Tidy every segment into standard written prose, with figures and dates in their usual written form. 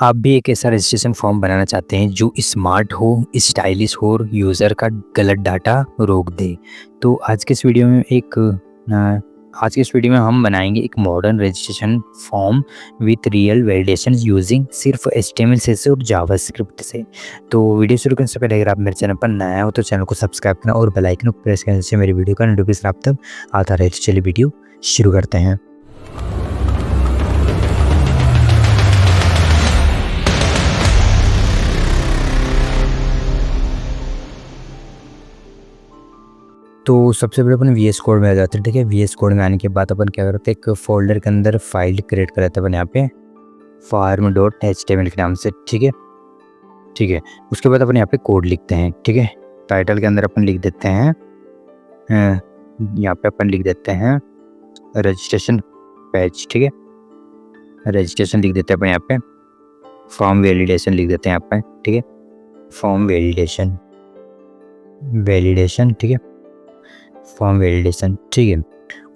आप भी एक ऐसा रजिस्ट्रेशन फॉर्म बनाना चाहते हैं जो स्मार्ट हो, स्टाइलिश हो और यूज़र का गलत डाटा रोक दे। तो आज के इस वीडियो में हम बनाएंगे एक modern registration form with real validation using सिर्फ HTML CSS और जावास्क्रिप्ट से। तो वीडियो शुरू करने से पहले अगर आप मेरे चैनल पर नया हो तो चैनल को सब्सक्राइब करना और बेल आइकन को प्रेस करने से मेरी वीडियो का नोटिफिकेशन आप तक आता रहे। तो चलिए वीडियो शुरू करते हैं। तो सबसे पहले अपन VS कोड में आ जाते हैं। ठीक है, VS कोड में आने के बाद अपन क्या करते हैं, एक फोल्डर के अंदर फाइल क्रिएट कर लेते हैं अपन यहाँ पे farm.html के नाम से। ठीक है, उसके बाद अपन यहाँ पे कोड लिखते हैं। ठीक है, टाइटल के अंदर अपन लिख देते हैं, यहाँ पे अपन लिख देते हैं रजिस्ट्रेशन पेज। ठीक है, रजिस्ट्रेशन लिख देते हैं अपन यहाँ पे, फॉर्म वैलिडेशन लिख देते हैं यहाँ पे। ठीक है, फॉर्म वैलिडेशन। ठीक है, फॉर्म वैलिडेशन। ठीक है,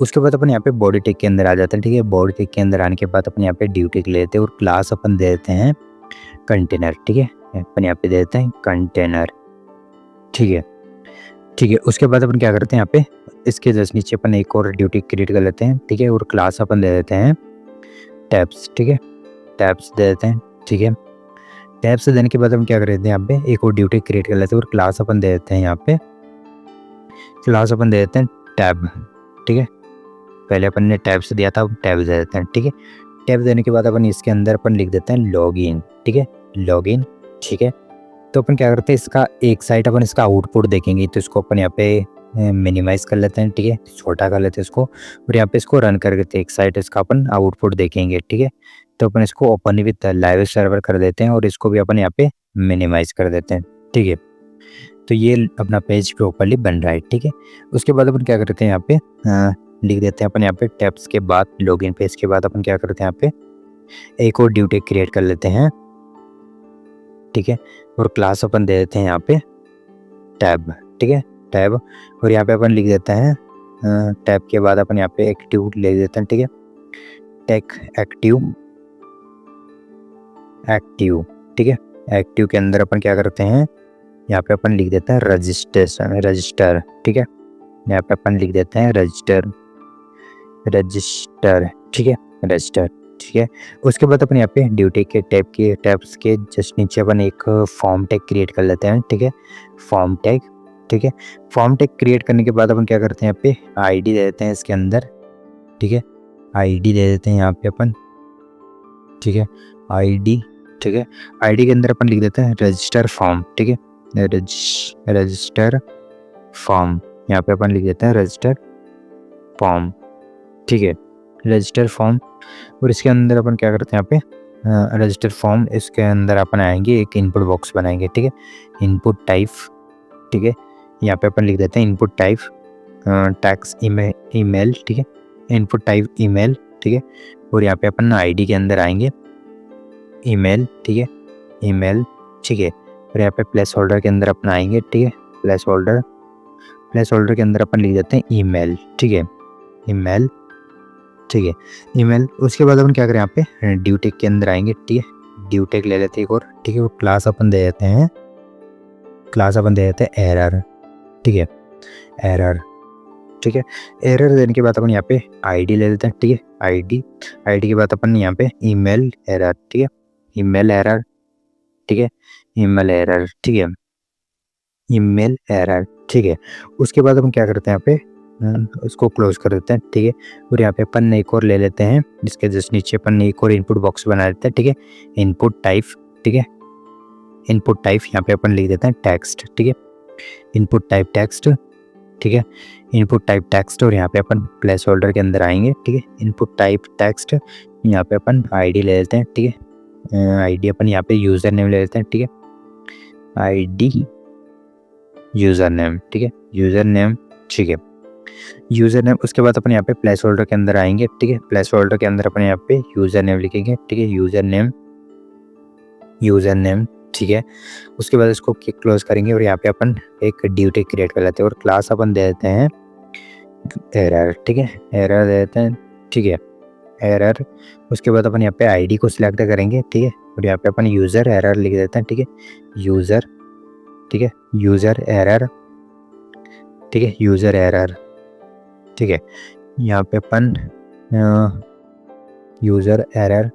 उसके बाद अपन यहाँ पे बॉडी टैग के अंदर आ जाते हैं। ठीक है, बॉडी टैग के अंदर आने के बाद अपन यहाँ पे ड्यू टैग लेते हैं और क्लास अपन दे देते हैं कंटेनर। ठीक है, अपन यहाँ पे दे देते हैं कंटेनर। ठीक है, उसके बाद अपन क्या करते हैं, यहाँ पे इसके जस्ट नीचे अपन एक और ड्यू टैग क्रिएट कर लेते हैं। ठीक है, और क्लास अपन दे देते हैं टैब्स। ठीक है, टैब्स दे देते हैं। ठीक है, टैब्स देने के बाद हम क्या कर देते हैं, यहाँ पे एक और ड्यू टैग क्रिएट कर लेते हैं और क्लास अपन दे देते हैं, यहाँ पे क्लास अपन दे देते हैं टैब। ठीक है, पहले अपन ने टैब्स दिया था, अब टैब दे देते हैं। ठीक है, टैब देने के बाद अपन इसके अंदर अपन लिख देते हैं लॉगिन। ठीक है, लॉगिन। ठीक है, तो अपन क्या करते हैं, इसका एक साइड अपन इसका आउटपुट देखेंगे, तो इसको अपन यहाँ पे मिनिमाइज कर लेते हैं। ठीक है, छोटा कर लेते हैं इसको और यहाँ पे इसको रन कर देते हैं। एक साइड इसका अपन आउटपुट देखेंगे। ठीक है, तो अपन इसको ओपन विद लाइव सर्वर कर देते हैं और इसको भी अपन यहाँ पे मिनिमाइज कर देते हैं। ठीक है, तो ये अपना पेज प्रॉपर्ली बन रहा है। ठीक है, उसके बाद अपन क्या करते हैं, यहाँ पे लिख देते हैं अपन यहाँ पे टैब्स के बाद लॉगिन पेज के बाद अपन क्या करते हैं, यहाँ पे एक और ड्यू टैग क्रिएट कर लेते हैं। ठीक है, और क्लास अपन दे देते हैं यहाँ पे टैब। ठीक है, टैब, और यहाँ पे अपन लिख देते हैं टैब के बाद अपन यहाँ पे एक्टिव ले देते हैं। ठीक है, टैग एक्टिव। ठीक है, एक्टिव के अंदर अपन क्या करते हैं, यहाँ पे अपन लिख देते हैं रजिस्टर। ठीक है, यहाँ पे अपन लिख देते हैं रजिस्टर। ठीक है, रजिस्टर। ठीक है, उसके बाद अपन यहाँ पे ड्यू टैग के टैब्स के जस्ट नीचे अपन एक फॉर्म टैग क्रिएट कर लेते हैं। ठीक है, फॉर्म टैग। ठीक है, फॉर्म टैग क्रिएट करने के बाद अपन क्या करते हैं, यहाँ पे ID दे देते हैं इसके अंदर। ठीक है, ID दे देते हैं यहाँ पे अपन। ठीक है, ID। ठीक है, ID के अंदर अपन लिख देते हैं रजिस्टर फॉर्म। ठीक है, रजिस्टर फॉर्म, यहाँ पे अपन लिख देते हैं रजिस्टर फॉर्म। ठीक है, रजिस्टर फॉर्म, और इसके अंदर अपन क्या करते हैं, यहाँ पे रजिस्टर फॉर्म, इसके अंदर अपन आएंगे एक इनपुट बॉक्स बनाएंगे। ठीक है, इनपुट टाइप। ठीक है, यहाँ पे अपन लिख देते हैं इनपुट टाइप टैक्स ईमेल। ठीक है, इनपुट टाइप ईमेल। ठीक है, और यहाँ पे अपन ID के अंदर आएंगे ईमेल। ठीक है, ईमेल। ठीक है, और यहाँ पे प्लेस होल्डर के अंदर अपन आएंगे। ठीक है, प्लेस होल्डर के अंदर अपन लिख देते हैं ईमेल। ठीक है, ईमेल। ठीक है, ईमेल। उसके बाद अपन क्या करें, यहाँ पे ड्यू टैग के अंदर आएंगे। ठीक है, ड्यू टैग ले लेते हैं एक और। ठीक है, वो क्लास अपन दे देते हैं एरर। ठीक है, एरर। ठीक है, एरर देने के बाद अपन यहाँ पे ID ले लेते हैं। ठीक है, ID के बाद अपन यहाँ पे ईमेल एरर। ठीक है, ईमेल एरर। ठीक है, ईमेल एरर। ठीक है, ईमेल एरर। ठीक है, उसके बाद अपन क्या करते हैं, यहाँ पे उसको क्लोज कर देते हैं। ठीक है, और यहाँ पे अपन एक और ले लेते हैं, जिसके जस्ट नीचे अपन एक और इनपुट बॉक्स बना लेते हैं। ठीक है, इनपुट टाइप। ठीक है, इनपुट टाइप, यहाँ पे अपन लिख देते हैं टेक्स्ट। ठीक है, इनपुट टाइप टेक्स्ट। ठीक है, इनपुट टाइप टेक्स्ट, और यहाँ पे अपन प्लेस होल्डर के अंदर आएंगे। ठीक है, इनपुट टाइप टेक्स्ट, यहाँ पे अपन ID ले लेते हैं। ठीक है, ID अपन यहाँ पे यूज़र नेम ले लेते हैं। ठीक है, ID यूज़र नेम। ठीक है, यूज़र नेम। ठीक है, यूज़र नेम। उसके बाद अपन यहाँ पे प्लेस होल्डर के अंदर आएंगे। ठीक है, प्लेस होल्डर के अंदर अपन यहाँ पे यूज़र नेम लिखेंगे। ठीक है, यूज़र नेम। ठीक है, उसके बाद इसको क्लोज करेंगे और यहाँ पे अपन एक ड्यू टैग क्रिएट कर लेते हैं और क्लास अपन दे देते हैं एरर। ठीक है, एरर दे देते हैं। ठीक है, एरर। उसके बाद अपन यहाँ पे ID को सिलेक्ट करेंगे। ठीक है, और यहाँ पे अपन यूज़र एरर लिख देते हैं, ठीक है, यूज़र, ठीक है, यूज़र एरर, ठीक है, यूज़र एरर, ठीक है। यहाँ पे अपन यूज़र एरर,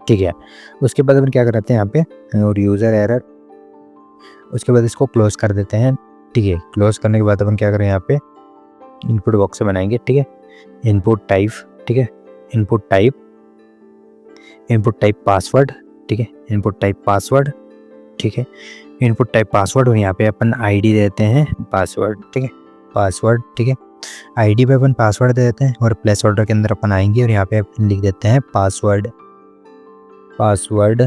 ठीक है। उसके बाद अपन क्या करते हैं यहाँ पे, और यूज़र एरर, उसके बाद इसको क्लोज कर देते हैं, ठीक है। क्लोज करने के बाद अपन क्या करें, यहाँ पे इनपुट बॉक्स से बनाएंगे, ठीक है, इनपुट टाइप, ठीक है, input type, input type password, ठीक है, इनपुट टाइप पासवर्ड, ठीक है, इनपुट टाइप पासवर्ड, और यहाँ पे अपन आईडी देते हैं पासवर्ड, ठीक है, पासवर्ड, ठीक है। आईडी पे अपन पासवर्ड दे देते हैं और प्लेस ऑर्डर के अंदर अपन आएंगे और यहाँ पे अपन लिख देते हैं पासवर्ड, पासवर्ड,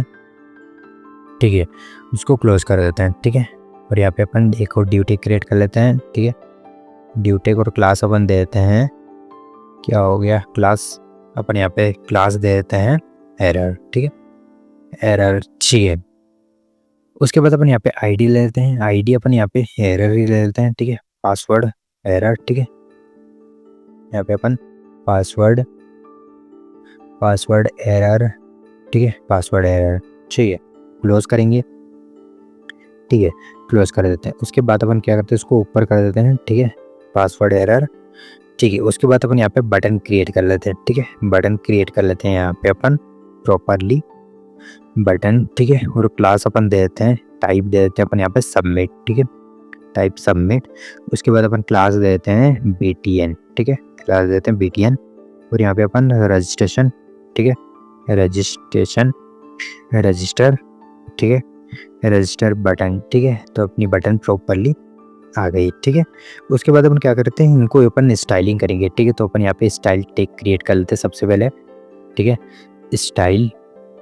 ठीक है, उसको क्लोज कर देते हैं, ठीक है। और यहाँ पे अपन एक और ड्यूटी क्रिएट कर लेते हैं, ठीक है, ड्यूटी और क्लास अपन दे देते हैं, क्या हो गया, क्लास, अपन यहाँ पे क्लास दे देते हैं एरर, ठीक है, एरर, ठीक है। उसके बाद अपन यहाँ पे आईडी ले लेते हैं, आईडी अपन यहाँ पे एरर ही ले लेते हैं, ठीक है, पासवर्ड एरर, ठीक है। यहाँ पे अपन पासवर्ड, पासवर्ड एरर, ठीक है, पासवर्ड एरर, ठीक है, क्लोज करेंगे, ठीक है, क्लोज कर देते हैं। उसके बाद अपन क्या करते हैं, उसको ऊपर कर देते हैं, ठीक है, पासवर्ड एरर, ठीक है। उसके बाद अपन यहाँ पे बटन क्रिएट कर लेते हैं, ठीक है, बटन क्रिएट कर लेते हैं यहाँ पे अपन प्रॉपरली बटन, ठीक है। और क्लास अपन दे देते हैं, टाइप दे देते हैं अपन यहाँ पे सबमिट, ठीक है, टाइप सबमिट। उसके बाद अपन क्लास दे देते हैं BTN, ठीक है, क्लास देते हैं BTN। और यहाँ पे अपन रजिस्ट्रेशन, ठीक है, रजिस्ट्रेशन, रजिस्टर, ठीक है, रजिस्टर बटन, ठीक है। तो अपनी बटन प्रॉपरली आ गई, ठीक है। उसके बाद अपन क्या करते हैं, इनको अपन स्टाइलिंग करेंगे, ठीक है। तो अपन यहाँ पे स्टाइल टैग क्रिएट कर लेते हैं सबसे पहले, ठीक है, स्टाइल,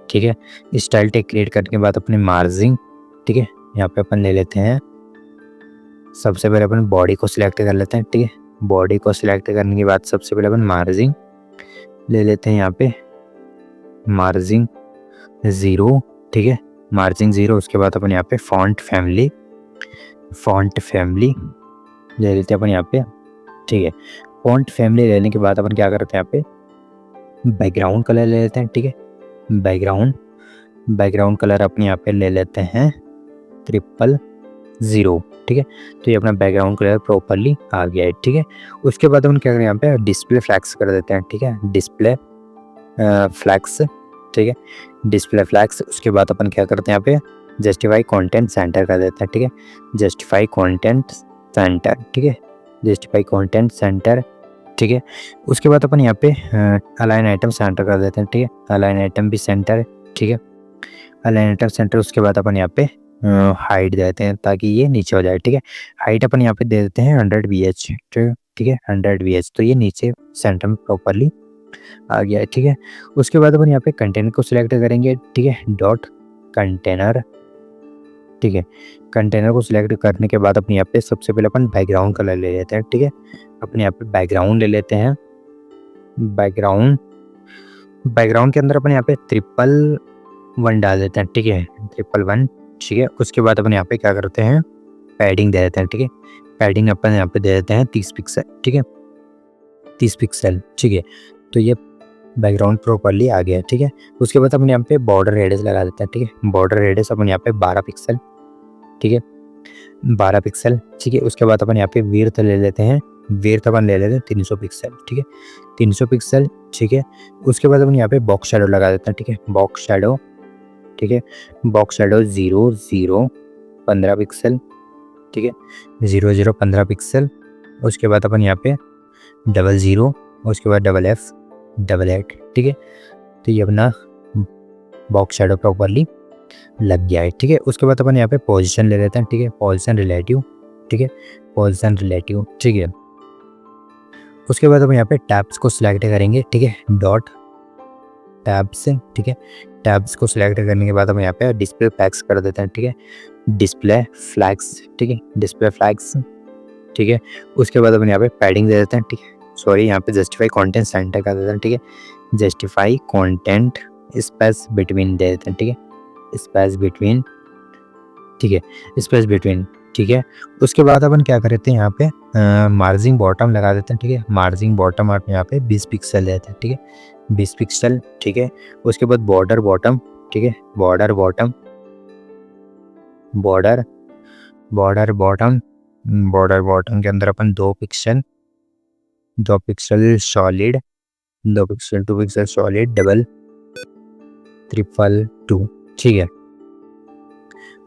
ठीक है, स्टाइल टैग क्रिएट करने के बाद अपने मार्जिन, ठीक है, यहाँ पे अपन ले लेते हैं, सबसे पहले अपन बॉडी को सिलेक्ट कर लेते हैं, ठीक है, बॉडी को सिलेक्ट करने के बाद सबसे पहले अपन मार्जिन ले लेते हैं, यहाँ पे मार्जिन 0, ठीक है, मार्जिन 0। उसके बाद अपन यहाँ पे फॉन्ट फैमिली, फॉन्ट फैमिली ले लेते हैं अपन यहाँ पे, ठीक है। फॉन्ट फैमिली लेने के बाद अपन क्या करते हैं, यहाँ पे बैकग्राउंड कलर ले लेते हैं, ठीक है, बैकग्राउंड, बैकग्राउंड कलर अपने यहाँ पे ले लेते हैं 000, ठीक है। तो ये अपना बैकग्राउंड कलर प्रॉपरली आ गया है, ठीक है। उसके बाद अपन क्या करें, यहाँ पे डिस्प्ले फ्लैक्स कर देते हैं, ठीक है, डिस्प्ले फ्लैक्स, ठीक है, डिस्प्ले फ्लैक्स। उसके बाद अपन क्या करते हैं, यहाँ पे जस्टिफाई कंटेंट सेंटर कर देते हैं, ठीक है, जस्टिफाई कंटेंट सेंटर, ठीक है, जस्टिफाई कंटेंट सेंटर, ठीक है। उसके बाद अपन यहाँ पे अलाइन आइटम सेंटर कर देते हैं, ठीक है, अलाइन आइटम भी सेंटर, ठीक है, अलाइन आइटम सेंटर। उसके बाद अपन यहाँ पे हाइट देते हैं ताकि ये नीचे हो जाए, ठीक है। हाइट अपन यहाँ पे दे देते हैं 100 VH, ठीक है, 100 VH। तो ये नीचे सेंटर में प्रॉपरली आ गया है, ठीक है। उसके बाद अपन यहाँ पे कंटेनर को सिलेक्ट करेंगे, ठीक है, डॉट कंटेनर, ठीक है। कंटेनर को सिलेक्ट करने के बाद अपने यहाँ पे सबसे पहले अपन बैकग्राउंड कलर ले लेते हैं, ठीक है, अपने यहाँ पे बैकग्राउंड ले लेते हैं, बैकग्राउंड, बैकग्राउंड के अंदर अपन यहाँ पे 111 डाल देते हैं, ठीक है, 111, ठीक है। उसके बाद अपन यहाँ पे क्या करते हैं, पैडिंग दे देते हैं, ठीक है, पैडिंग अपन यहाँ पे दे देते हैं 30 पिक्सल, ठीक है, 30 पिक्सल, ठीक है। तो ये बैकग्राउंड प्रॉपरली आ गया है, ठीक है। उसके बाद अपन यहाँ पे बॉर्डर रेडियस लगा देते हैं, ठीक है, बॉर्डर रेडियस अपन यहाँ पे 12 पिक्सल, ठीक है, 12 पिक्सल, ठीक है। उसके बाद अपन यहाँ पे विड्थ ले लेते हैं, विड्थ अपन ले लेते हैं 300 पिक्सल, ठीक है, 300 पिक्सल, ठीक है। उसके बाद अपन यहाँ पे बॉक्स शैडो लगा देते हैं, ठीक है, बॉक्स शैडो, ठीक है, बॉक्स शैडो 00 15 पिक्सल, ठीक है, 00 15 पिक्सल। उसके बाद अपन यहाँ पे 00, उसके बाद FF88, ठीक है। तो ये अपना बॉक्स शैडो प्रॉपरली लग गया है, ठीक है। उसके बाद अपन यहाँ पे पोजीशन ले लेते हैं, ठीक है, पोजीशन रिलेटिव, ठीक है, पोजीशन रिलेटिव, ठीक है। उसके बाद अपन यहाँ पे टैब्स को सिलेक्ट करेंगे, ठीक है, डॉट टैब्स, ठीक है, टैब्स को सिलेक्ट करने के बाद हम यहाँ पे डिस्प्ले फ्लैग्स कर देते हैं, ठीक है, डिस्प्ले फ्लैग्स, ठीक है, डिस्प्ले फ्लैग्स, ठीक है। उसके बाद अपन यहाँ पे पैडिंग दे देते हैं, ठीक है, सॉरी यहाँ पे जस्टिफाई कंटेंट सेंटर कर देते हैं, ठीक है, जस्टिफाई कंटेंट स्पेस बिटवीन दे देते हैं, ठीक है, स्पेस बिटवीन, ठीक है, स्पेस बिटवीन, ठीक है। उसके बाद अपन क्या करते हैं, यहाँ पे मार्जिन बॉटम लगा देते हैं, ठीक है, मार्जिन बॉटम आप यहाँ पे 20 पिक्सल देते हैं, ठीक है, 20 पिक्सल, ठीक है। उसके बाद बॉर्डर बॉटम, ठीक है। Border bottom, border border bottom, border bottom के अंदर अपन 2 pixel, 2 pixel solid, 2 pixel 2 pixel solid double 322, ठीक है।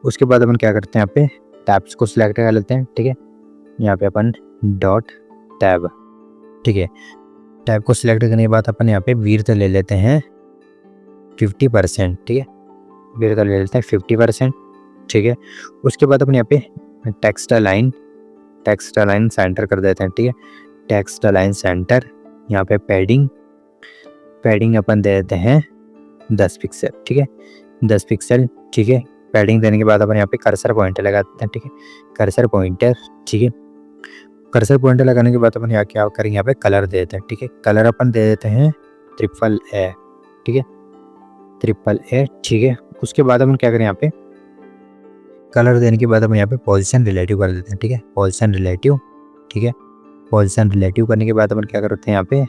उसके बाद अपन क्या करते हैं, यहाँ पे टैब्स को सिलेक्ट कर लेते हैं, ठीक है। यहाँ पे अपन डॉट टैब, ठीक है। टैब को सिलेक्ट करने के बाद अपन यहाँ पे विड्थ ले लेते हैं 50%, ठीक है। विड्थ ले लेते हैं 50%, ठीक है। उसके बाद अपन यहाँ पे टेक्स्ट अलाइन सेंटर कर देते हैं, ठीक है। टेक्स्ट अलाइन सेंटर, यहाँ पे पैडिंग अपन दे देते हैं 10 पिक्सल, ठीक है। 10 पिक्सल, ठीक है। पैडिंग देने के बाद अपन यहाँ पे कर्सर पॉइंटर लगा देते हैं, ठीक है। कर्सर पॉइंटर, ठीक है। कर्सर पॉइंटर लगाने के बाद अपन यहाँ क्या करेंगे, यहाँ पे कलर दे देते हैं, ठीक है। कलर अपन दे देते हैं AAA, ठीक है। AAA, ठीक है। उसके बाद अपन क्या करें, यहाँ पे कलर देने के बाद अपन यहाँ पे पोजीशन रिलेटिव कर देते हैं, ठीक है। पोजीशन रिलेटिव, ठीक है। पोजीशन रिलेटिव करने के बाद अपन क्या करते हैं, यहाँ पे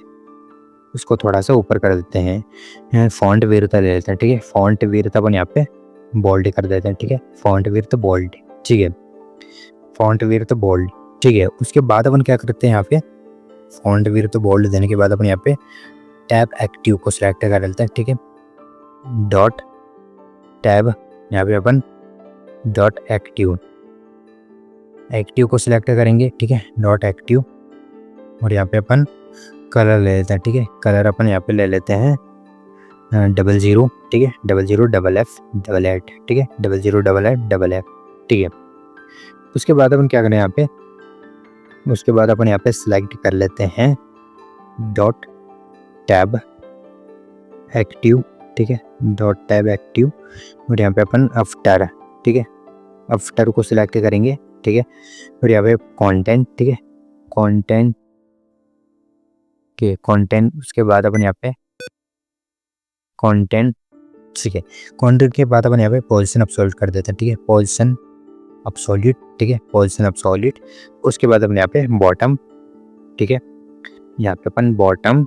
उसको थोड़ा सा ऊपर कर देते हैं। फॉन्ट विड्थ ले लेते हैं, ठीक है। फॉन्ट विड्थ अपन यहाँ पे बोल्ड कर देते हैं, ठीक है। फॉन्ट विड्थ बोल्ड, ठीक है। फॉन्ट विड्थ बोल्ड, ठीक है। उसके बाद अपन क्या करते हैं, यहाँ पे फॉन्ट विड्थ बोल्ड देने के बाद अपन यहाँ पे टैब एक्टिव को सिलेक्ट कर लेते हैं, ठीक है। डॉट टैब, यहाँ पे अपन डॉट एक्टिव को सिलेक्ट करेंगे, ठीक है। डॉट एक्टिव, और यहाँ पे अपन कलर ले लेते हैं, ठीक है। कलर अपन यहाँ पे ले लेते हैं 00, ठीक है। 00FF88, ठीक है। 00FF88, ठीक है। उसके बाद अपन क्या करें, यहाँ पे उसके बाद अपन यहाँ पे सिलेक्ट कर लेते हैं डॉट टैब एक्टिव, ठीक है। डॉट टैब एक्टिव, और यहाँ पे अपन आफ्टर, ठीक है। आफ्टर को सिलेक्ट करेंगे, ठीक है। और यहाँ पे कंटेंट, ठीक है। कंटेंट के कंटेंट, उसके बाद अपन यहाँ पे कंटेंट, ठीक है। कंटेंट के बाद अपन यहाँ पे पोजीशन अब्सोल्यूट कर देते हैं, ठीक है। पोजीशन अब्सोल्यूट, ठीक है। Position absolute. उसके बाद अपन यहाँ पे बॉटम, ठीक है। यहाँ पे अपन बॉटम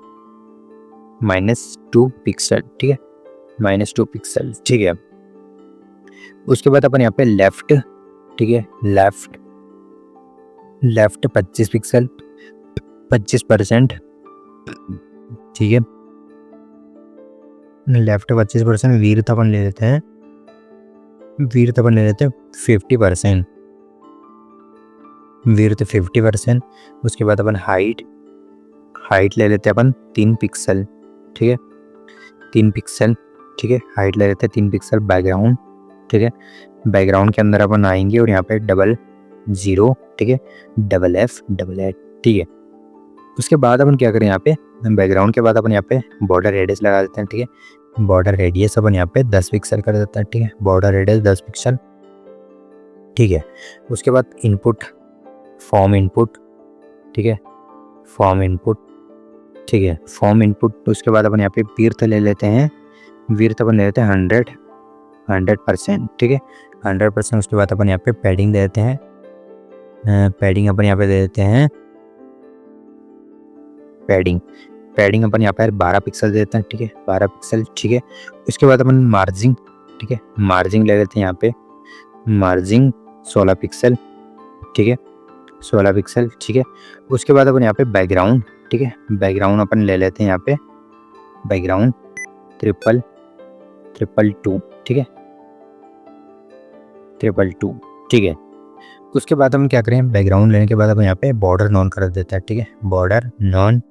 -2 पिक्सल, ठीक है। -2 पिक्सल, ठीक है। उसके बाद अपन यहाँ पे लेफ्ट, ठीक है। लेफ्ट 25 पिक्सल, 25%, ठीक है। लेफ्ट 25%। विड्थ अपन ले लेते हैं 50%, विड्थ 50%। उसके बाद अपन हाइट ले लेते हैं अपन 3 पिक्सल, ठीक है। 3 पिक्सल, ठीक है। हाइट ले लेते हैं 3 पिक्सल। बैकग्राउंड, ठीक है। बैकग्राउंड के अंदर अपन आएंगे और यहाँ पे 00, ठीक है। FF88, ठीक है। उसके बाद अपन क्या करें, यहाँ पे बैकग्राउंड के बाद अपन यहाँ पे बॉर्डर रेडियस लगा देते हैं, ठीक है। बॉर्डर रेडियस अपन यहाँ पे 10 पिक्सल कर देते हैं, ठीक है। बॉर्डर रेडियस 10 पिक्सल, ठीक है। उसके बाद इनपुट, फॉर्म इनपुट, ठीक है। फॉर्म इनपुट, ठीक है। Form input. उसके बाद अपन यहाँ पे विड्थ ले लेते हैं, विड्थ अपन ले लेते हैं 100%, ठीक है। 100%। उसके बाद अपन यहाँ पे पैडिंग दे देते हैं, पैडिंग अपन यहाँ पे दे देते हैं पैडिंग अपन यहाँ पे 12 पिक्सल दे देते हैं, ठीक है। 12 पिक्सल, ठीक है। उसके बाद अपन मार्जिन, ठीक है। मार्जिन ले लेते हैं यहाँ पे, मार्जिन 16 पिक्सल, ठीक है। 16 पिक्सल, ठीक है। उसके बाद अपन यहाँ पे बैकग्राउंड, ठीक है। बैकग्राउंड अपन ले लेते हैं यहाँ पे बैकग्राउंड 222, ठीक है। 222, ठीक है। उसके बाद हम क्या करें, बैकग्राउंड लेने के बाद अपन यहाँ पे बॉर्डर नॉन कर देते हैं, ठीक है। बॉर्डर नॉन,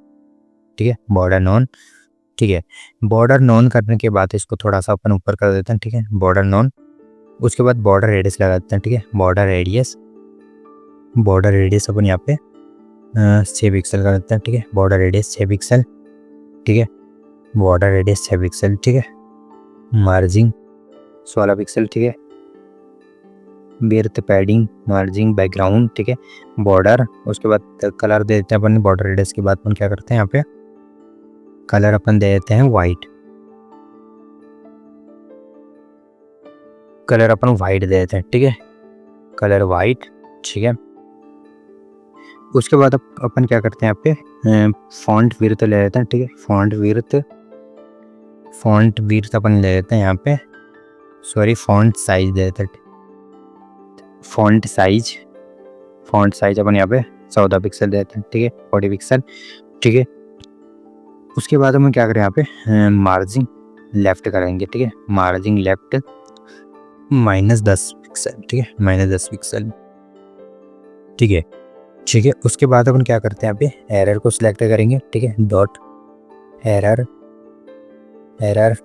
ठीक है। बॉर्डर नॉन, ठीक है। बॉर्डर नॉन करने के बाद इसको थोड़ा सा अपन ऊपर कर देते हैं, ठीक है। Border non. उसके बाद बॉर्डर रेडियस लगा देते हैं, ठीक है। बॉर्डर रेडियस अपन यहाँ पे 6 पिक्सल कर देते हैं, ठीक है। बॉर्डर रेडियस 6 पिक्सल, ठीक है। बॉर्डर रेडियस 6 पिक्सल, ठीक है। मार्जिन 16 पिक्सल, ठीक है। विड्थ, पैडिंग, मार्जिन, बैकग्राउंड, ठीक है। बॉर्डर। उसके बाद कलर दे देते हैं अपन बॉर्डर रेडियस के बाद अपन क्या करते हैं, यहाँ पे कलर अपन दे देते हैं वाइट, कलर अपन वाइट दे देते हैं, ठीक है। कलर वाइट, ठीक है। उसके बाद अपन क्या करते हैं, यहाँ पे फॉन्ट विड्थ ले लेते हैं, ठीक है। फॉन्ट विड्थ अपन ले लेते हैं यहाँ पे सॉरी फॉन्ट साइज दे देते हैं। फॉन्ट साइज अपन यहाँ पे 14 पिक्सल देते हैं, ठीक है, 40 पिक्सल, ठीक है। उसके बाद हम क्या करें यहाँ पे मार्जिन लेफ्ट करेंगे, ठीक है, मार्जिन लेफ्ट -10 पिक्सल, ठीक है, -10 पिक्सल, ठीक है, ठीक है। उसके बाद अपन क्या करते हैं यहाँ पे एरर को सिलेक्ट करेंगे, ठीक है, डॉट एरर,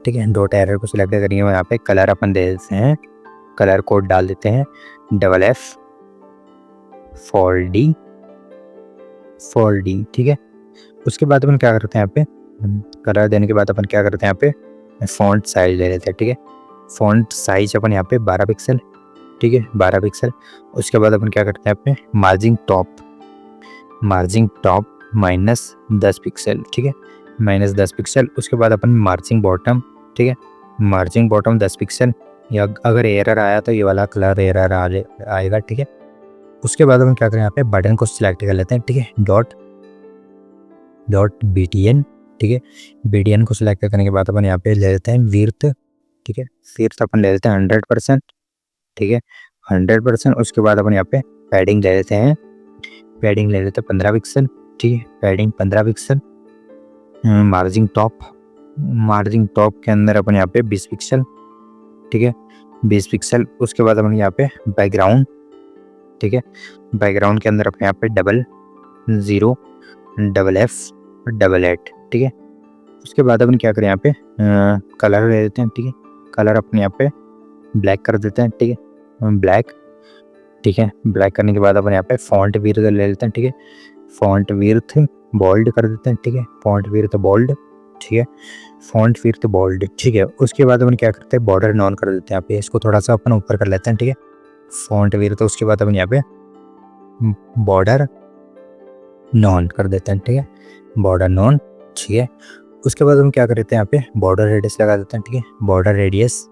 ठीक है, डॉट एरर को सिलेक्ट करेंगे। यहाँ पे कलर अपन दे देते हैं, कलर कोड डाल देते हैं FF 4D, ठीक है। उसके बाद अपन क्या करते हैं यहाँ पे कलर देने के बाद अपन क्या करते हैं यहाँ पे फॉन्ट साइज ले लेते हैं, ठीक है, फॉन्ट साइज अपन यहाँ पे 12 पिक्सल, ठीक है, 12 पिक्सल। उसके बाद अपन क्या करते हैं यहाँ पे मार्जिन टॉप -10 पिक्सल, ठीक है, -10 पिक्सल। उसके बाद अपन मार्जिन बॉटम, ठीक है, मार्जिन बॉटम 10 पिक्सल, या अगर एरर आया तो ये वाला कलर एरर आएगा, ठीक है। उसके बाद अपन क्या करें यहाँ पे बटन को सिलेक्ट कर लेते हैं, ठीक है, डॉट BTN, ठीक है, BTN को सिलेक्ट करने के बाद अपन यहाँ पे ले लेते हैं विड्थ, ठीक है, विड्थ अपन ले लेते हैं 100%, ठीक है, 100%। उसके बाद अपन यहाँ पे पैडिंग ले लेते हैं, 15 पिक्सल, ठीक है, पैडिंग 15 पिक्सल। मार्जिन टॉप के अंदर अपन यहाँ पे 20 पिक्सल, ठीक है, 20 पिक्सल। उसके बाद अपन यहाँ पे बैकग्राउंड, ठीक है, बैकग्राउंड के अंदर अपन यहाँ पे 00FF8, ठीक है। उसके बाद अपन क्या करें यहाँ पे कलर ले लेते हैं, ठीक है, कलर अपन यहाँ पे ब्लैक कर देते हैं, ठीक है, ब्लैक, ठीक है। ब्लैक करने के बाद अपन यहाँ पे फॉन्ट विड्थ ले लेते हैं, ठीक है, फॉन्ट विड्थ बोल्ड कर देते हैं, ठीक है, फॉन्ट विड्थ बोल्ड, ठीक है, फॉन्ट विड्थ बोल्ड, ठीक है। उसके बाद अपन क्या करते हैं बॉर्डर नॉन कर देते हैं, यहाँ पे इसको थोड़ा सा अपन ऊपर कर लेते हैं, ठीक है, फॉन्ट विड्थ। उसके बाद अपन यहाँ पे बॉर्डर नॉन कर देते हैं, ठीक है, बॉर्डर नॉन, ठीक है। उसके बाद हम क्या करते हैं यहाँ पे बॉर्डर रेडियस लगा देते हैं, ठीक है, बॉर्डर रेडियस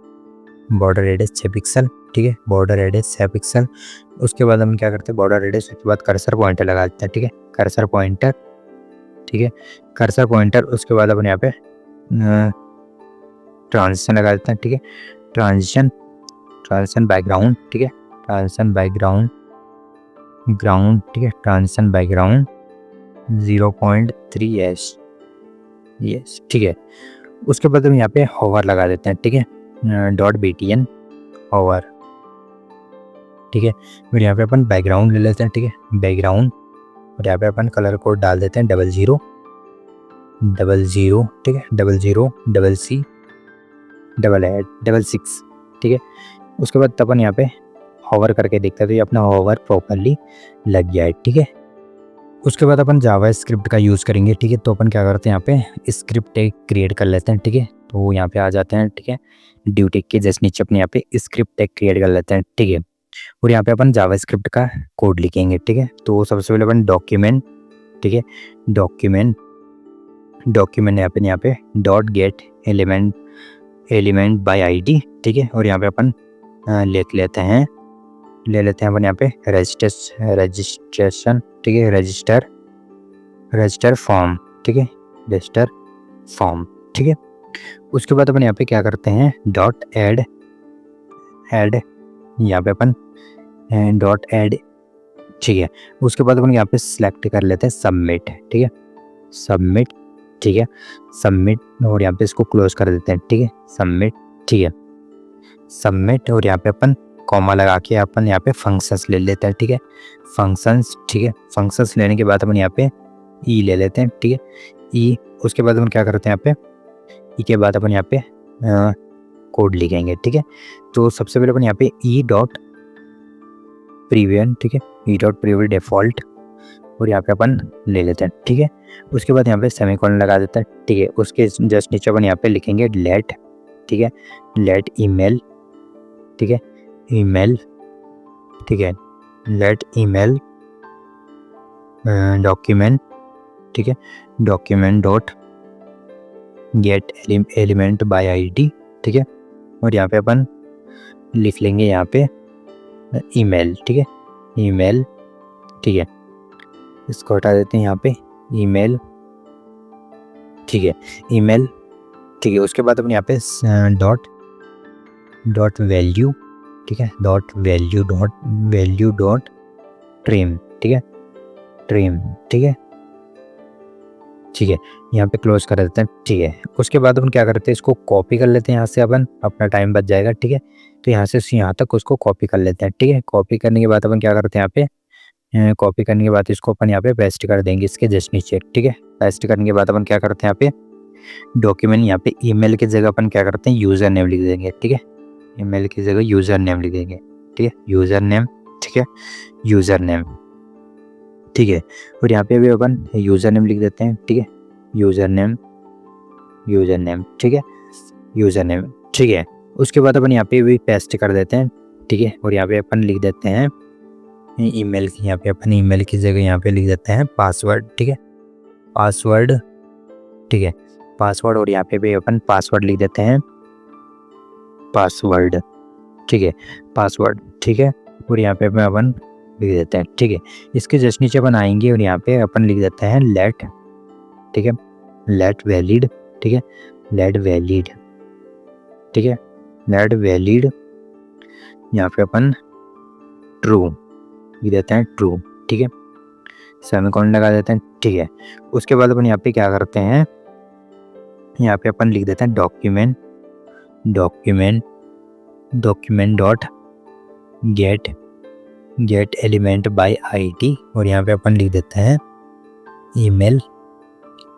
6 पिक्सल, ठीक है, बॉर्डर रेडियस 6 पिक्सल। उसके बाद हम क्या करते हैं बॉर्डर रेडियस के बाद कर्सर पॉइंटर लगा देते हैं, ठीक है, कर्सर पॉइंटर, ठीक है, कर्सर पॉइंटर। उसके बाद अपन यहाँ पे ट्रांजिशन लगा देते हैं, ठीक है, ट्रांजिशन बैकग्राउंड, ठीक है, ट्रांजिशन बैकग्राउंड, ठीक है, ट्रांजिशन बैकग्राउंड 0.3 यस, ठीक है। उसके बाद हम यहाँ पे होवर लगा देते हैं, ठीक है, डॉट BTN होवर, ठीक है। फिर यहाँ पे अपन बैकग्राउंड ले लेते हैं, ठीक है, बैकग्राउंड, और यहाँ पे अपन कलर कोड डाल देते हैं 00, ठीक है, 00CC 886, ठीक है। उसके बाद अपन यहाँ पे होवर करके देखते हैं तो ये अपना होवर प्रॉपरली लग गया है, ठीक है। उसके बाद अपन जावा स्क्रिप्ट का यूज़ करेंगे, ठीक है। तो अपन क्या करते हैं यहाँ पे स्क्रिप्ट एक क्रिएट कर लेते हैं, ठीक है। तो यहाँ पे आ जाते हैं, ठीक है, ड्यू टेक के जस्ट नीचे अपने यहाँ पे स्क्रिप्ट एक क्रिएट कर लेते हैं, ठीक है। और यहाँ पे अपन जावा स्क्रिप्ट का कोड लिखेंगे, ठीक है। तो सबसे पहले अपन डॉक्यूमेंट, ठीक है, डॉक्यूमेंट यहाँ पे dot get element bye ID, ठीक है। और यहाँ पे अपन ले लेते हैं अपन यहाँ पे रजिस्ट्रेशन, ठीक है, रजिस्टर फॉर्म, ठीक है, रजिस्टर फॉर्म, ठीक है। उसके बाद अपन यहाँ पे क्या करते हैं डॉट ऐड यहाँ पे अपन डॉट ऐड, ठीक है। उसके बाद अपन यहाँ पे सिलेक्ट कर लेते हैं सबमिट, ठीक है, सबमिट, ठीक है, सबमिट। और यहाँ पे इसको क्लोज कर देते हैं, ठीक है, सबमिट, ठीक है, सबमिट। और यहाँ पे अपन कॉमा लगा के अपन यहाँ पे फंक्शंस ले लेते हैं, ठीक है, फंक्शंस, ठीक है। फंक्शंस लेने के बाद अपन यहाँ पे ई ले लेते हैं, ठीक है, ई। उसके बाद अपन क्या करते हैं यहाँ पे ई के बाद अपन यहाँ पे कोड लिखेंगे, ठीक है। तो सबसे पहले अपन यहाँ पे ई डॉट प्रीवियन, ठीक है, ई डॉट प्रीवियन डिफॉल्ट, और यहाँ पे अपन ले लेते हैं, ठीक है। उसके बाद यहाँ पे सेमीकोलन लगा देते हैं, ठीक है। उसके जस्ट नीचे अपन यहाँ पे लिखेंगे लेट, ठीक है, लेट ईमेल, ठीक है, ईमेल, ठीक है, लेट ईमेल डॉक्यूमेंट, ठीक है, document dot get element bye ID, ठीक है। और यहाँ पे अपन लिख लेंगे यहाँ पे ईमेल, ठीक है, ईमेल, ठीक है। इसको हटा देते हैं यहाँ पे ईमेल, ठीक है, ईमेल, ठीक है। उसके बाद अपन यहाँ पे डॉट वैल्यू, ठीक है, डॉट वैल्यू डॉट ट्रिम, ठीक है, ट्रिम, ठीक है, ठीक है, यहाँ पे क्लोज कर देते हैं, ठीक है। उसके बाद अपन क्या करते हैं, इसको कॉपी कर लेते हैं यहाँ से, अपन अपना टाइम बच जाएगा, ठीक है। तो यहाँ से यहाँ तक उसको कॉपी कर लेते हैं, ठीक है। कॉपी करने के बाद अपन क्या करते हैं, यहाँ पे कॉपी करने के बाद इसको अपन यहाँ पे पेस्ट कर देंगे इसके जस्ट नीचे, ठीक है। पेस्ट करने के बाद अपन क्या करते हैं, यहाँ पे डॉक्यूमेंट, यहाँ पे ईमेल की जगह अपन क्या करते हैं, यूज़र नेम लिख देंगे, ठीक है। ईमेल की जगह यूज़र नेम लिख देंगे, ठीक है, यूज़र नेम, ठीक है, यूज़र नेम, ठीक है। और यहाँ पे भी अपन यूज़र नेम लिख देते हैं, ठीक है, यूज़र नेम, ठीक है, यूज़र नेम, ठीक है। उसके बाद अपन यहाँ पे भी पेस्ट कर देते हैं, ठीक है। और यहाँ पे अपन लिख देते हैं ईमेल की, यहाँ पे अपन ईमेल की जगह यहाँ पे लिख देते हैं पासवर्ड, ठीक है, पासवर्ड, ठीक है, पासवर्ड। और यहाँ पे भी अपन पासवर्ड लिख देते हैं, पासवर्ड, ठीक है, पासवर्ड, ठीक है। और यहाँ पे अपन लिख देते हैं, ठीक है। इसके जस्ट नीचे अपन आएंगे और यहाँ पे अपन लिख देते हैं लेट, ठीक है, लेट वैलिड, ठीक है, लेट वैलिड, ठीक है, लेट वैलिड। यहाँ पे अपन ट्रू लिख देते हैं, ट्रू, ठीक है, सेमीकोलन लगा देते हैं, ठीक है। उसके बाद अपन यहाँ पे क्या करते हैं, यहाँ पे अपन लिख देते हैं document, document dot get element by ID. और यहाँ पे अपन लिख देते हैं ईमेल,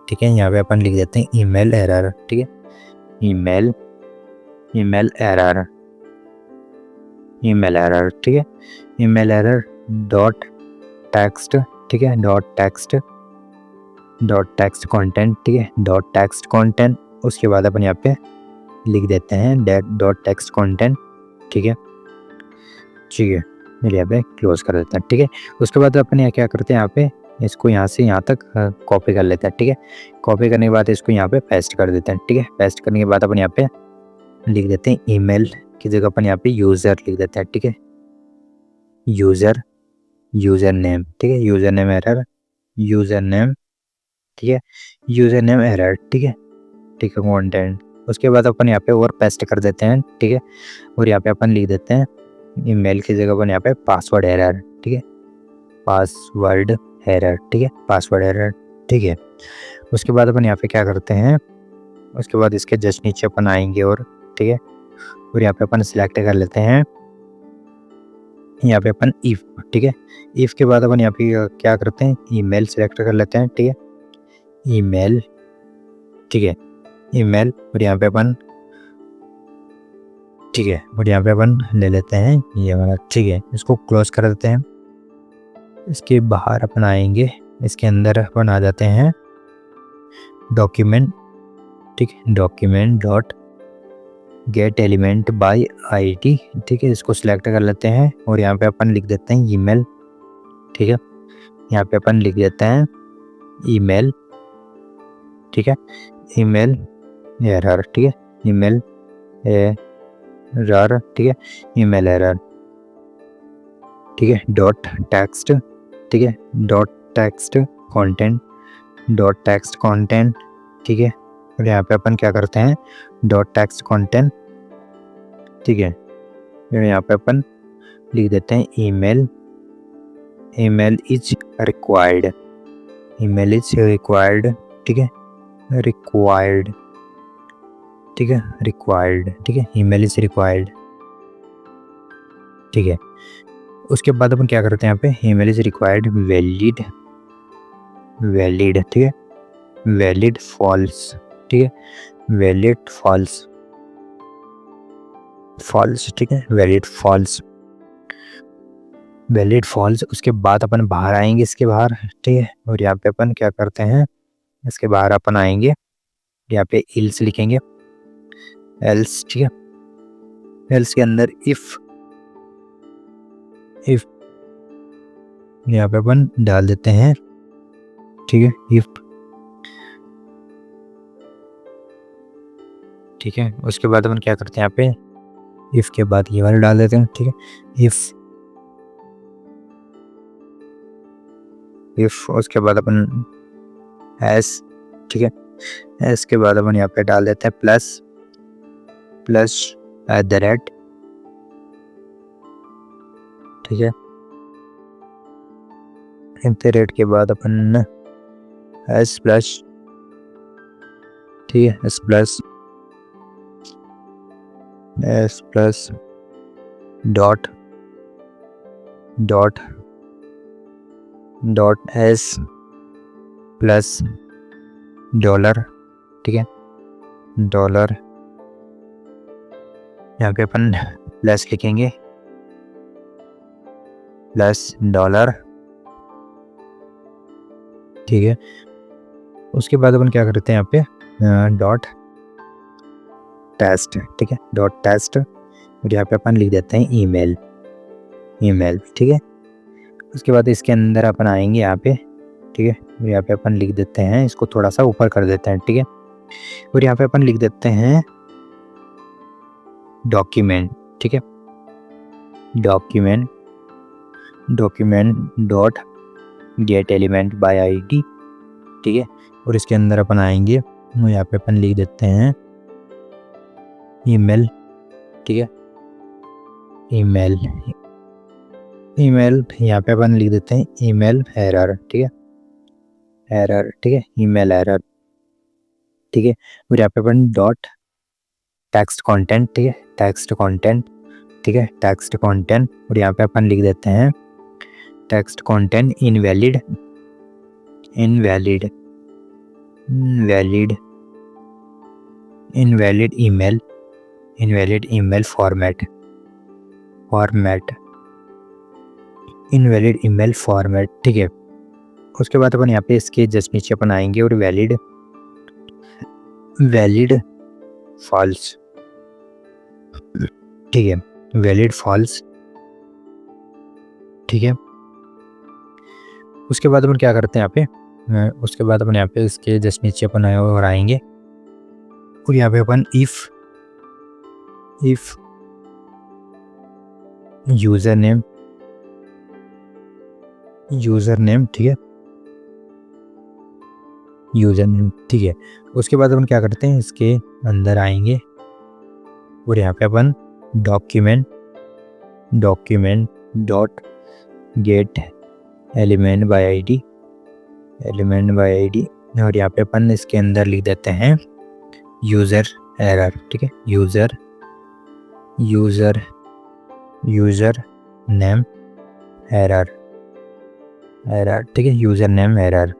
ठीक है, यहाँ पे अपन लिख देते हैं ईमेल एरर, ठीक है, ईमेल एरर, ठीक है, ईमेल एरर डॉट टेक्स्ट, ठीक है, डॉट टेक्स्ट कंटेंट, ठीक है, डॉट टेक्स्ट कंटेंट। उसके बाद अपन यहाँ पे लिख देते हैं डॉट टेक्स्ट कंटेंट, ठीक है, ठीक है, यहाँ पे क्लोज कर देते हैं, ठीक है। उसके बाद अपन यहाँ क्या करते हैं, यहाँ पे इसको यहाँ से यहाँ तक कॉपी कर लेते हैं, ठीक है। कॉपी करने के बाद इसको यहाँ पे पेस्ट कर देते हैं, ठीक है। पेस्ट करने के बाद अपन यहाँ पे लिख देते हैं ईमेल की जगह अपन यहाँ पे यूज़र लिख देते हैं, ठीक है, यूज़र नेम, ठीक है, user name error, user name, ठीक है, यूज़र नेम एरर, ठीक है, ठीक है, कंटेंट। उसके बाद अपन यहाँ पे और पेस्ट कर देते हैं, ठीक है। और यहाँ पे अपन लिख देते हैं ईमेल की जगह अपन यहाँ पे पासवर्ड एरर, ठीक है, पासवर्ड एरर, ठीक है, पासवर्ड एरर, ठीक है। उसके बाद अपन यहाँ पे क्या करते हैं, उसके बाद इसके जस्ट नीचे अपन आएंगे और, ठीक है, और यहाँ पे अपन सिलेक्ट कर लेते हैं, यहाँ पे अपन इफ, ठीक है, इफ के बाद अपन यहाँ पे क्या करते हैं, ईमेल सिलेक्ट कर लेते हैं, ठीक है, ईमेल, ठीक है, ईमेल। और यहाँ पे अपन, ठीक है, और यहाँ पे अपन ले लेते हैं ये वाला, ठीक है, इसको क्लोज कर देते हैं। इसके बाहर अपन आएंगे, इसके अंदर अपन आ जाते हैं डॉक्यूमेंट, ठीक है, document dot get element by ID, ठीक है, इसको सिलेक्ट कर लेते हैं। और यहाँ पे अपन लिख देते हैं ईमेल, ठीक है, यहाँ पे अपन लिख देते हैं ईमेल, ठीक है, ईमेल एरर, ठीक है, ईमेल एरर, ठीक है, ईमेल एरर, ठीक है, डॉट टेक्स्ट, ठीक है, डॉट टेक्स्ट कंटेंट, ठीक है। और यहाँ पे अपन क्या करते हैं, डॉट टेक्स्ट कंटेंट, ठीक है। फिर यहाँ पे अपन लिख देते हैं ईमेल इज रिक्वायर्ड, ठीक है, रिक्वायर्ड, ठीक है, रिक्वायर्ड, ठीक है, ईमेल इज रिक्वायर्ड, ठीक है। उसके बाद अपन क्या करते हैं, यहाँ पे ईमेल इज रिक्वायर्ड वैलिड, ठीक है, वैलिड फॉल्स, ठीक है, वैलिड फॉल्स, ठीक है, वैलिड फॉल्स। उसके बाद अपन बाहर आएंगे इसके बाहर, ठीक है। और यहाँ पे अपन क्या करते हैं, इसके बाहर अपन आएंगे, यहाँ पे इल्स लिखेंगे, एल्स, ठीक है, एल्स के अंदर इफ यहाँ पे अपन डाल देते हैं, ठीक है, इफ, ठीक है। उसके बाद अपन क्या करते हैं, यहाँ पे इफ के बाद ये वाला डाल देते हैं, ठीक है, इफ। उसके बाद अपन एस, ठीक है, एस के बाद अपन यहाँ पे डाल देते हैं प्लस @ ठीक है। @ के बाद अपन एस प्लस, ठीक है, S plus dot dot dot S plus dollar, ठीक है, डॉलर। यहाँ पे अपन प्लस लिखेंगे, प्लस डॉलर, ठीक है। उसके बाद अपन क्या करते हैं यहाँ पे डॉट टेस्ट, ठीक है, डॉट टेस्ट। और यहाँ पे अपन लिख देते हैं ईमेल, ठीक है। उसके बाद इसके अंदर अपन आएंगे यहाँ पे, ठीक है, और यहाँ पे अपन लिख देते हैं, इसको थोड़ा सा ऊपर कर देते हैं, ठीक है। और यहाँ पे अपन लिख देते हैं डॉक्यूमेंट, ठीक है, document dot get element by ID, ठीक है। और इसके अंदर अपन आएंगे और यहाँ पे अपन लिख देते हैं ईमेल, ठीक है, ईमेल। यहाँ पे अपन लिख देते हैं ईमेल एरर, ठीक है, एरर, ठीक है, ईमेल एरर, ठीक है। और यहाँ पे अपन डॉट टेक्स्ट कंटेंट, ठीक है, टेक्स्ट कंटेंट, ठीक है, टेक्स्ट कंटेंट। और यहाँ पे अपन लिख देते हैं text content invalid email format, invalid email format, ठीक है। उसके बाद अपन यहाँ पे इसके जस्ट नीचे अपन आएंगे और वैलिड फॉल्स, ठीक है, वैलिड फॉल्स, ठीक है। उसके बाद अपन क्या करते हैं यहाँ पे, उसके बाद अपन यहाँ पे इसके जस्ट नीचे अपन आए और आएंगे और यहाँ पे अपन इफ यूजर नेम, ठीक है, यूजर नेम, ठीक है। उसके बाद अपन क्या करते हैं, इसके अंदर आएंगे और यहाँ पे अपन document dot get element by ID, और यहाँ पे अपन इसके अंदर लिख देते हैं यूजर एरर, ठीक है, यूजर नेम एरर, ठीक है, यूजर नेम एरर,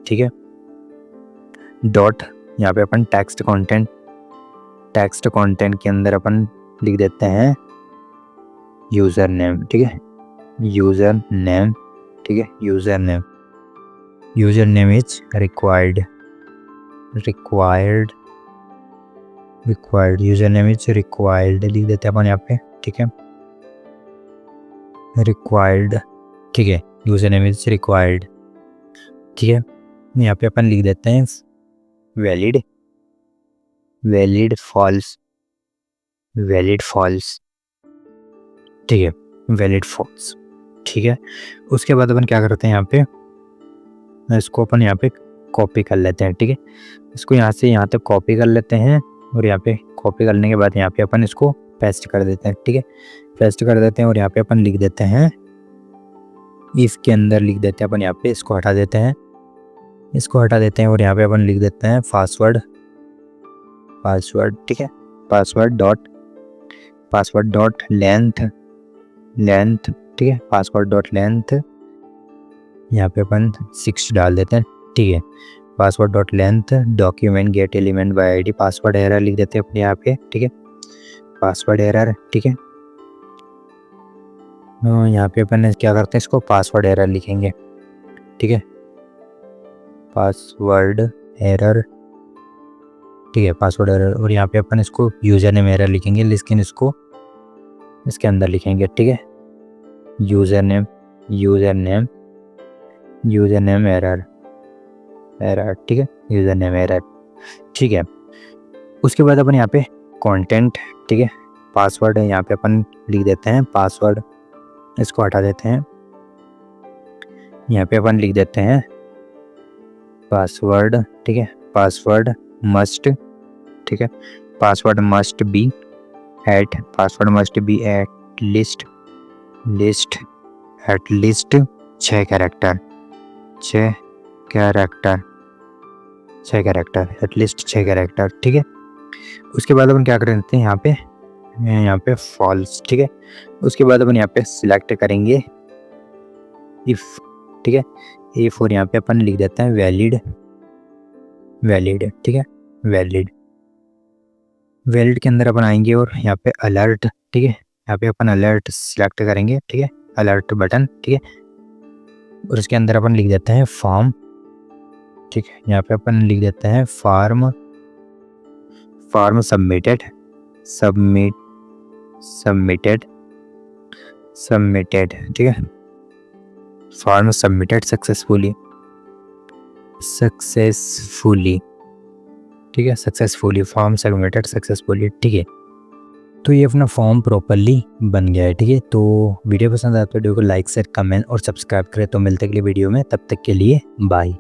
ठीक है। डॉट यहाँ पे अपन टेक्स्ट कंटेंट के अंदर अपन लिख देते हैं यूजर नेम, ठीक है, यूजर नेम, ठीक है, user name is required, user name is required लिख देते हैं अपन यहाँ पे, ठीक है, रिक्वायर्ड, ठीक है, यूजर नेम इज रिक्वायर्ड, ठीक है। यहाँ पे अपन लिख देते हैं वैलिड फॉल्स, ठीक है, वैलिड फॉल्स, ठीक है। उसके बाद अपन क्या करते हैं, यहाँ पे इसको अपन यहाँ पे कॉपी कर लेते हैं, ठीक है, इसको यहाँ से यहाँ तक कॉपी कर लेते हैं और यहाँ पे कॉपी करने के बाद यहाँ पे अपन इसको पेस्ट कर देते हैं, ठीक है, पेस्ट कर देते हैं। और यहाँ पे अपन लिख देते हैं इफ के अंदर लिख देते हैं अपन यहाँ पे, इसको हटा देते हैं और यहाँ पे अपन लिख देते हैं पासवर्ड, ठीक है, पासवर्ड डॉट लेंथ, ठीक है, पासवर्ड डॉट लेंथ यहाँ पे अपन 6 डाल देते हैं, ठीक है, password dot length document gate element by ID, password error लिख देते हैं अपने यहाँ पे, ठीक है, पासवर्ड एरर, ठीक है। यहाँ पे अपन क्या करते हैं, इसको पासवर्ड एरर लिखेंगे, ठीक है, पासवर्ड एरर, ठीक है, पासवर्ड एरर। और यहाँ पे अपन इसको यूजर नेम एरर लिखेंगे, लेकिन इसको इसके अंदर लिखेंगे, ठीक है, यूजर नेम एरर, ठीक है, यूजर नेम एरर, ठीक है। उसके बाद अपन यहाँ पे कंटेंट, ठीक है, पासवर्ड है, यहाँ पे अपन लिख देते हैं पासवर्ड, इसको हटा देते हैं, यहाँ पे अपन लिख देते हैं पासवर्ड, ठीक है, पासवर्ड मस्ट, ठीक है, password must be at least list at least 6 character, 6 character, 6 character, at least 6 character, ठीक है। उसके बाद अपन क्या कर देते हैं यहाँ पे फॉल्स, ठीक है। उसके बाद अपन यहाँ पे सिलेक्ट करेंगे इफ़, ठीक है। इफ़ और यहाँ पे अपन लिख देते हैं वैलिड, वैलिड, ठीक है, वैलिड। वैलिड के अंदर अपन आएंगे और यहाँ पे अलर्ट, ठीक है, यहाँ पे अपन अलर्ट सिलेक्ट करेंगे, ठीक है, अलर्ट बटन, ठीक है। और उसके अंदर अपन लिख देते हैं फॉर्म, ठीक है, यहाँ पे अपन लिख देते हैं फार्म, फार्म सबमिटेड, सबमिटेड, ठीक है, फार्म सबमिटेड सक्सेसफुली, ठीक है, सक्सेसफुली, फॉर्म सबमिटेड सक्सेसफुली, ठीक है। तो ये अपना फॉर्म प्रॉपरली बन गया है, ठीक है। तो वीडियो पसंद आया तो वीडियो को लाइक शेयर कमेंट और सब्सक्राइब करें। तो मिलते अगले वीडियो में, तब तक के लिए बाय।